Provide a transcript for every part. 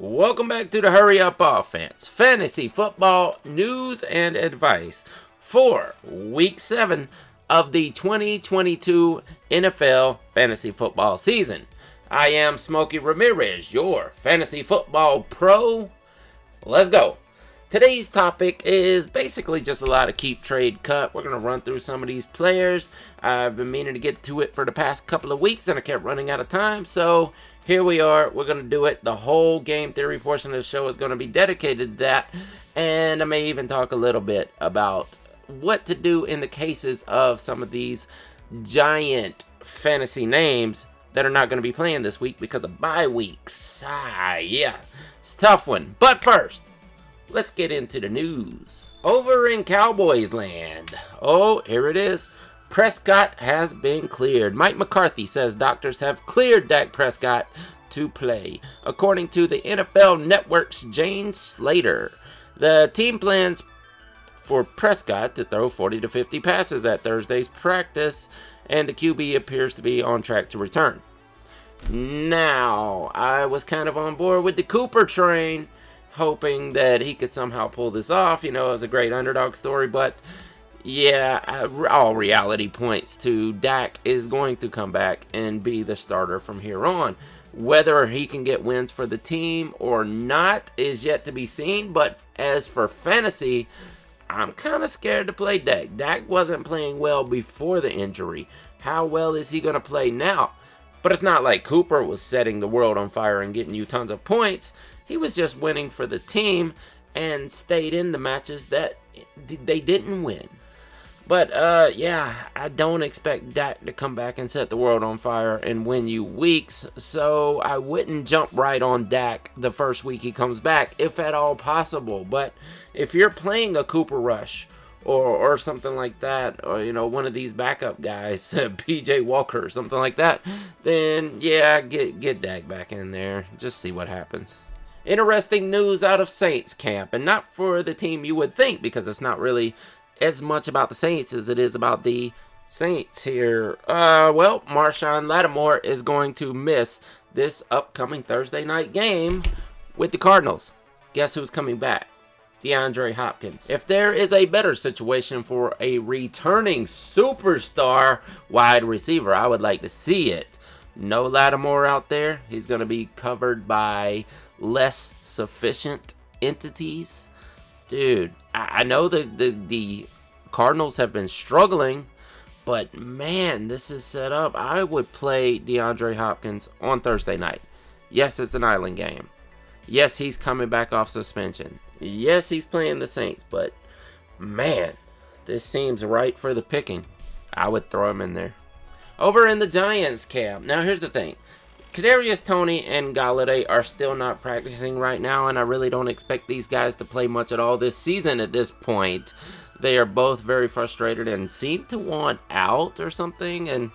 Welcome back to the Hurry Up Offense, fantasy football news and advice for Week 7 of the 2022 NFL fantasy football season. I am Smokey Rameriz, your fantasy football pro. Let's go. Today's topic is basically just a lot of keep, trade, cut. We're going to run through some of these players. I've been meaning to get to it for the past couple of weeks, and I kept running out of time, so here we are. We're going to do it. The whole game theory portion of the show is going to be dedicated to that, and I may even talk a little bit about what to do in the cases of some of these giant fantasy names that are not going to be playing this week because of bye weeks. Yeah, it's a tough one. But first, let's get into the news. Over in Cowboys land, here it is. Prescott has been cleared. Mike McCarthy says doctors have cleared Dak Prescott to play. According to the NFL Network's Jane Slater, the team plans for Prescott to throw 40 to 50 passes at Thursday's practice, and the QB appears to be on track to return. Now, I was kind of on board with the Cooper train, hoping that he could somehow pull this off. You know, it was a great underdog story, but yeah, all reality points to Dak is going to come back and be the starter from here on. Whether he can get wins for the team or not is yet to be seen, but as for fantasy, I'm kind of scared to play Dak. Dak wasn't playing well before the injury. How well is he going to play now? But it's not like Cooper was setting the world on fire and getting you tons of points. He was just winning for the team and stayed in the matches that they didn't win. But, yeah, I don't expect Dak to come back and set the world on fire and win you weeks, so I wouldn't jump right on Dak the first week he comes back, if at all possible. But if you're playing a Cooper Rush or something like that, or, you know, one of these backup guys, PJ Walker or something like that, then, yeah, get Dak back in there. Just see what happens. Interesting news out of Saints camp, and not for the team you would think, because it's not really as much about the Saints as it is about the Saints here. Marshawn Lattimore is going to miss this upcoming Thursday night game with the Cardinals. Guess who's coming back? DeAndre Hopkins. If there is a better situation for a returning superstar wide receiver, I would like to see it. No Lattimore out there. He's going to be covered by less sufficient entities. Dude, I know the Cardinals have been struggling, but man, this is set up. I would play DeAndre Hopkins on Thursday night. Yes, it's an island game. Yes, he's coming back off suspension. Yes, he's playing the Saints, but man, this seems right for the picking. I would throw him in there. Over in the Giants camp. Now, here's the thing. Kadarius Toney and Galladay are still not practicing right now, and I really don't expect these guys to play much at all this season at this point. They are both very frustrated and seem to want out or something, and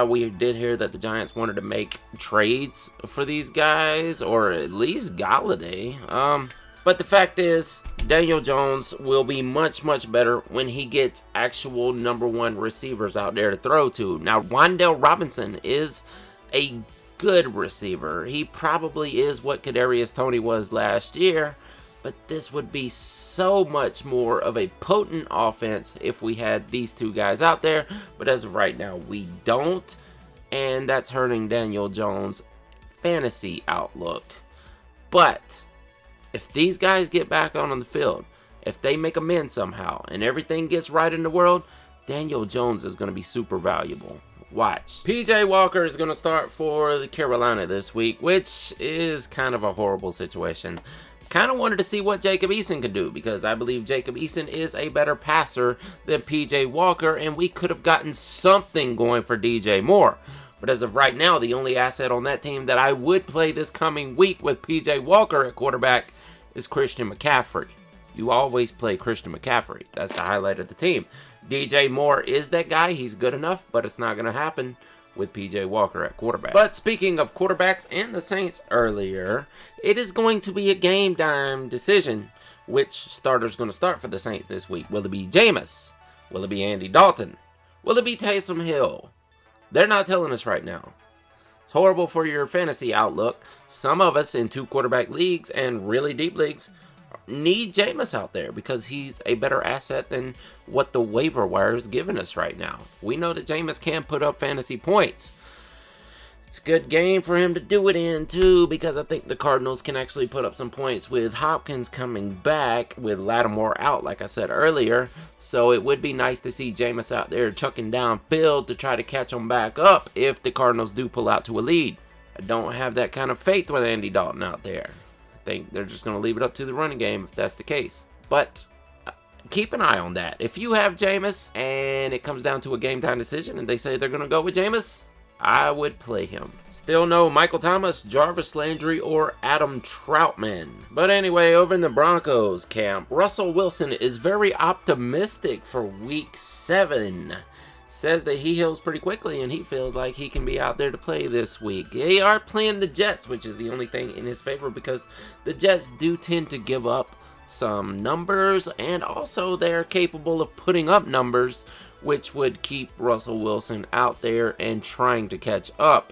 we did hear that the Giants wanted to make trades for these guys, or at least Galladay. But the fact is, Daniel Jones will be much, much better when he gets actual number one receivers out there to throw to. Now, Wan'Dale Robinson is a good receiver. He probably is what Kadarius Toney was last year, but this would be so much more of a potent offense if we had these two guys out there. But as of right now, we don't, and that's hurting Daniel Jones' fantasy outlook. But if these guys get back on the field, if they make amends somehow, and everything gets right in the world, Daniel Jones is going to be super valuable. Watch. PJ Walker is going to start for Carolina this week, which is kind of a horrible situation. Kind of wanted to see what Jacob Eason could do, because I believe Jacob Eason is a better passer than PJ Walker, and we could have gotten something going for DJ Moore. But as of right now, the only asset on that team that I would play this coming week with PJ Walker at quarterback is Christian McCaffrey. You always play Christian McCaffrey. That's the highlight of the team. DJ Moore is that guy. He's good enough, but it's not going to happen with PJ Walker at quarterback. But speaking of quarterbacks and the Saints earlier, it is going to be a game time decision. Which starter's going to start for the Saints this week? Will it be Jameis? Will it be Andy Dalton? Will it be Taysom Hill? They're not telling us right now. It's horrible for your fantasy outlook. Some of us in 2-quarterback leagues and really deep leagues need Jameis out there because he's a better asset than what the waiver wire is giving us right now. We know that Jameis can put up fantasy points. It's a good game for him to do it in, too, because I think the Cardinals can actually put up some points with Hopkins coming back, with Lattimore out, like I said earlier. So it would be nice to see Jameis out there chucking downfield to try to catch him back up if the Cardinals do pull out to a lead. I don't have that kind of faith with Andy Dalton out there. I think they're just going to leave it up to the running game if that's the case. But keep an eye on that. If you have Jameis and it comes down to a game time decision and they say they're going to go with Jameis, I would play him. Still no Michael Thomas, Jarvis Landry, or Adam Troutman. But anyway, over in the Broncos camp, Russell Wilson is very optimistic for Week 7. Says that he heals pretty quickly and he feels like he can be out there to play this week. They are playing the Jets, which is the only thing in his favor because the Jets do tend to give up some numbers and also they're capable of putting up numbers, which would keep Russell Wilson out there and trying to catch up.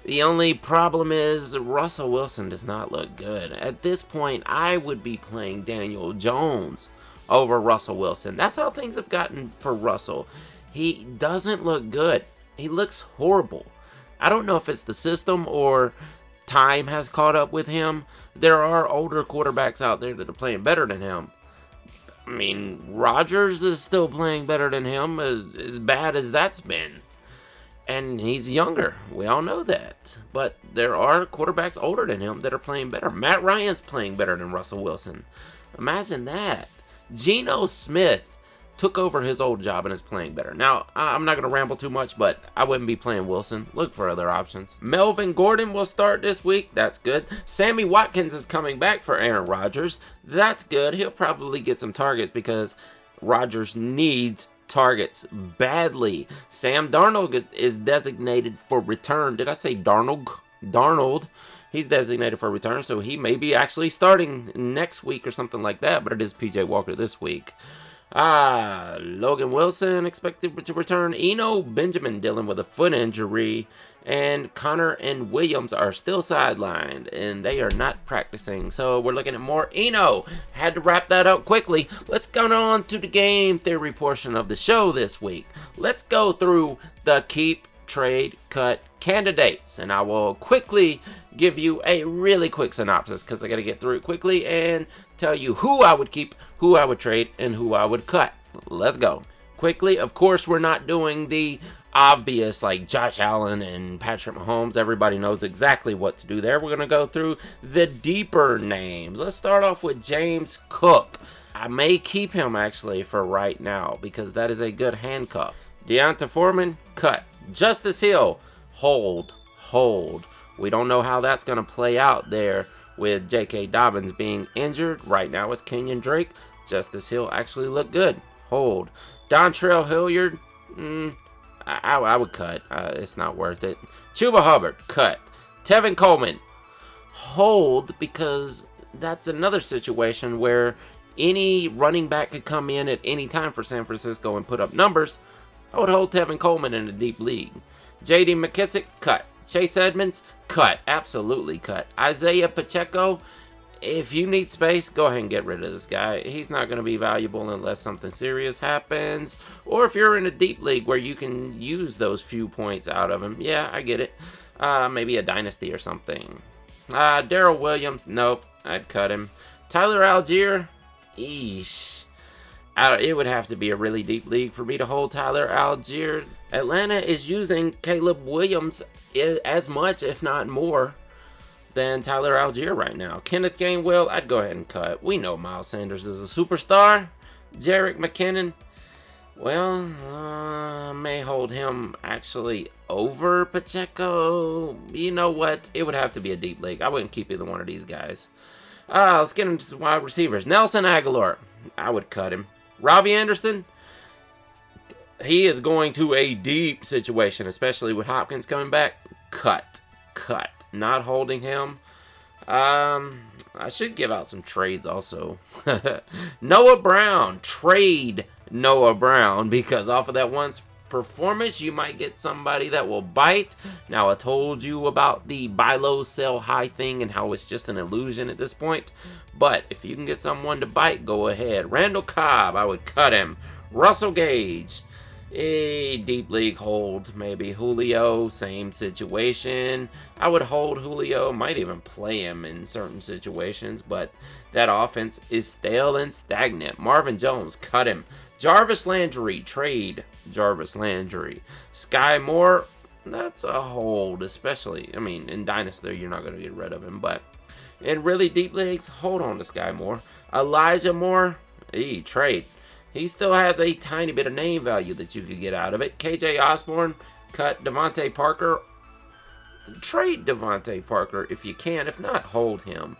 The only problem is Russell Wilson does not look good. At this point, I would be playing Daniel Jones over Russell Wilson. That's how things have gotten for Russell. He doesn't look good. He looks horrible. I don't know if it's the system or time has caught up with him. There are older quarterbacks out there that are playing better than him. I mean, Rodgers is still playing better than him, as bad as that's been. And he's younger. We all know that. But there are quarterbacks older than him that are playing better. Matt Ryan's playing better than Russell Wilson. Imagine that. Geno Smith took over his old job and is playing better. Now, I'm not going to ramble too much, but I wouldn't be playing Wilson. Look for other options. Melvin Gordon will start this week. That's good. Sammy Watkins is coming back for Aaron Rodgers. That's good. He'll probably get some targets because Rodgers needs targets badly. Sam Darnold is designated for return. Did I say Darnold? Darnold. He's designated for return, so he may be actually starting next week or something like that, but it is P.J. Walker this week. Logan Wilson expected to return. Eno Benjamin dealing with a foot injury. And Connor and Williams are still sidelined. And they are not practicing. So we're looking at more Eno. Had to wrap that up quickly. Let's go on to the game theory portion of the show this week. Let's go through the keep, trade, cut candidates. And I will quickly give you a really quick synopsis because I got to get through it quickly and tell you who I would keep, who I would trade, and who I would cut. Let's go. Quickly, of course, we're not doing the obvious like Josh Allen and Patrick Mahomes. Everybody knows exactly what to do there. We're going to go through the deeper names. Let's start off with James Cook. I may keep him actually for right now because that is a good handcuff. Deonta Foreman, cut. Justice Hill, hold. We don't know how that's going to play out there with J.K. Dobbins being injured. Right now it's Kenyon Drake. Justice Hill actually looked good. Hold. Dontrell Hilliard, I would cut. It's not worth it. Chuba Hubbard, cut. Tevin Coleman, hold, because that's another situation where any running back could come in at any time for San Francisco and put up numbers. I would hold Tevin Coleman in a deep league. J.D. McKissick, cut. Chase Edmonds, cut. Absolutely cut. Isaiah Pacheco, if you need space, go ahead and get rid of this guy. He's not going to be valuable unless something serious happens. Or if you're in a deep league where you can use those few points out of him. Yeah, I get it. Maybe a dynasty or something. Darrell Williams, nope. I'd cut him. Tyler Algier, eesh. It would have to be a really deep league for me to hold Tyler Algier. Atlanta is using Caleb Williams as much, if not more, than Tyler Algier right now. Kenneth Gainwell, I'd go ahead and cut. We know Miles Sanders is a superstar. Jerick McKinnon, well, may hold him actually over Pacheco. You know what? It would have to be a deep league. I wouldn't keep either one of these guys. Let's get into some wide receivers. Nelson Aguilar, I would cut him. Robbie Anderson, he is going to a deep situation, especially with Hopkins coming back. Cut. Not holding him. I should give out some trades also. Noah Brown. Trade Noah Brown because off of that one performance, you might get somebody that will bite. Now, I told you about the buy low, sell high thing and how it's just an illusion at this point. But if you can get someone to bite, go ahead. Randall Cobb, I would cut him. Russell Gage, a deep league hold, maybe. Julio, same situation. I would hold Julio, might even play him in certain situations, but that offense is stale and stagnant. Marvin Jones, cut him. Jarvis Landry, trade Jarvis Landry. Sky Moore, that's a hold, especially, I mean, in Dynasty, you're not going to get rid of him, but in really deep leagues, hold on to Sky Moore. Elijah Moore, trade. He still has a tiny bit of name value that you could get out of it. KJ Osborne, cut. Devontae Parker, trade Devontae Parker if you can. If not, hold him.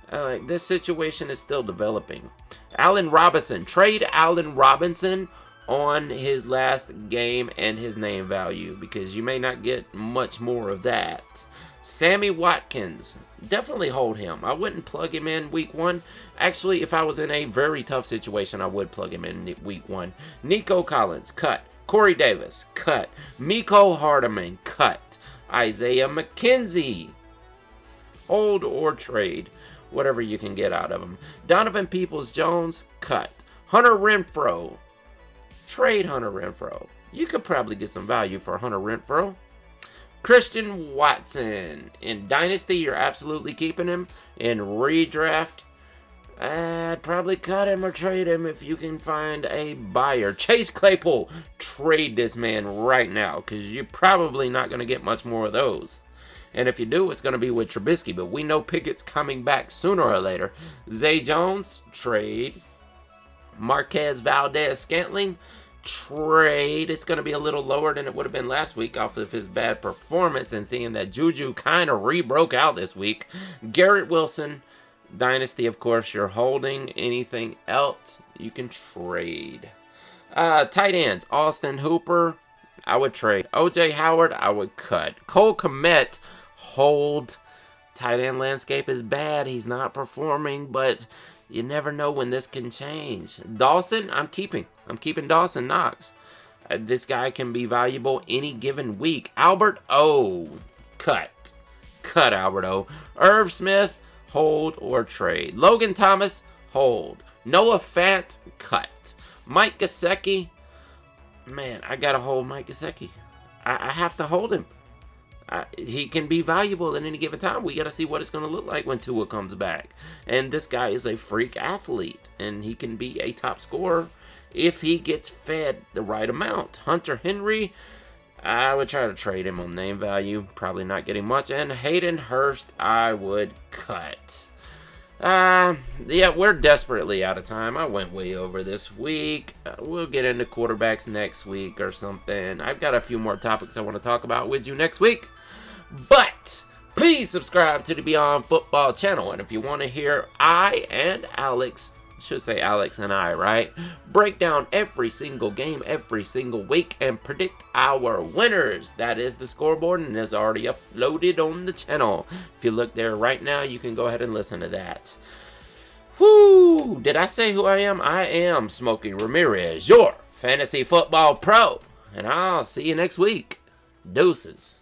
This situation is still developing. Allen Robinson, trade Allen Robinson on his last game and his name value because you may not get much more of that. Sammy Watkins, definitely hold him. I wouldn't plug him in week 1. Actually, if I was in a very tough situation, I would plug him in week 1. Nico Collins, cut. Corey Davis, cut. Miko Hardeman, cut. Isaiah McKenzie, hold or trade. Whatever you can get out of him. Donovan Peoples-Jones, cut. Hunter Renfrow, trade Hunter Renfrow. You could probably get some value for Hunter Renfrow. Christian Watson. In Dynasty, you're absolutely keeping him. In Redraft, I'd probably cut him or trade him if you can find a buyer. Chase Claypool, trade this man right now because you're probably not going to get much more of those. And if you do, it's going to be with Trubisky. But we know Pickett's coming back sooner or later. Zay Jones, trade. Marquez Valdez-Scantling, trade. It's going to be a little lower than it would have been last week off of his bad performance and seeing that Juju kind of re-broke out this week. Garrett Wilson, Dynasty, of course, you're holding. Anything else you can trade. Tight ends, Austin Hooper, I would trade. OJ Howard, I would cut. Cole Kmet, hold. Tight end landscape is bad. He's not performing, but you never know when this can change. Dawson, I'm keeping. I'm keeping Dawson Knox. This guy can be valuable any given week. Albert O, cut. Cut Albert O. Irv Smith, hold or trade. Logan Thomas, hold. Noah Fant, cut. Mike Gesicki, man, I gotta hold Mike Gesicki. I have to hold him. He can be valuable at any given time. We got to see what it's going to look like when Tua comes back. And this guy is a freak athlete, and he can be a top scorer if he gets fed the right amount. Hunter Henry, I would try to trade him on name value. Probably not getting much. And Hayden Hurst, I would cut. Yeah, we're desperately out of time. I went way over this week. We'll get into quarterbacks next week or something. I've got a few more topics I want to talk about with you next week. But please subscribe to the Beyond Football channel. And if you want to hear I and Alex, I should say Alex and I, right? Break down every single game, every single week, and predict our winners. That is the scoreboard and is already uploaded on the channel. If you look there right now, you can go ahead and listen to that. Whoo! Did I say who I am? I am Smokey Rameriz, your fantasy football pro. And I'll see you next week. Deuces.